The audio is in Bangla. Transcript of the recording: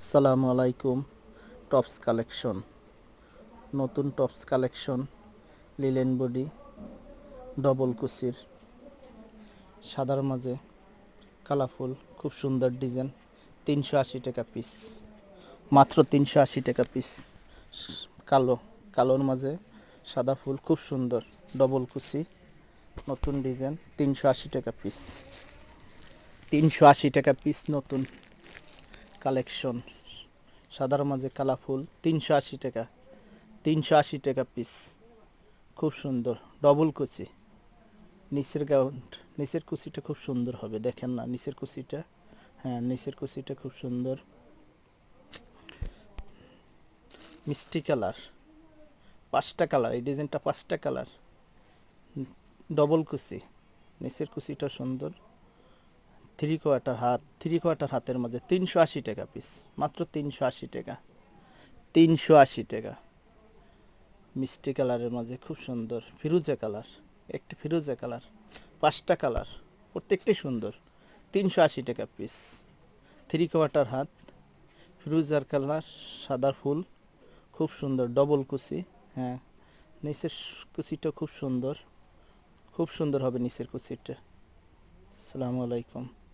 আসসালামু আলাইকুম। টপস কালেকশন, নতুন tops collection, linen body, double কুচির, সাদার মাঝে কালারফুল, খুব সুন্দর ডিজাইন। 380 টাকা পিস, মাত্র 380 টাকা পিস। কালো, কালোর মাঝে সাদা ফুল, খুব সুন্দর ডবল কুচি, নতুন ডিজাইন। 380 টাকা পিস, 380 টাকা পিস, নতুন কালেকশন। সাদার মাঝে কালারফুল, 380 টাকা, 380 টাকা পিস, খুব সুন্দর ডবল কুচি। নিচের গাউন্ট, নিচের কুচিটা খুব সুন্দর হবে, দেখেন না নিচের কুচিটা? হ্যাঁ, নিচের কুচিটা খুব সুন্দর, মিষ্টি কালার। 5টা কালার, এই ডিজাইনটা 5টা কালার, ডবল কুচি। নিচের কুচিটা সুন্দর, 3/4 হাত, 3/4 হাতের মাঝে 380 টাকা পিস, মাত্র 380 টাকা, 380 টাকা। মিষ্টি কালারের মাঝে খুব সুন্দর ফিরোজা কালার, একটা ফিরোজা কালার, 5টা কালার, প্রত্যেকটাই সুন্দর। 380 টাকা পিস, 3/4 হাত, ফিরোজার কালার, সাদা ফুল, খুব সুন্দর ডবল কুচি। হ্যাঁ, নিচের কুচিটা খুব সুন্দর, খুব সুন্দর হবে নিচের কুচিটা। আসসালামু আলাইকুম।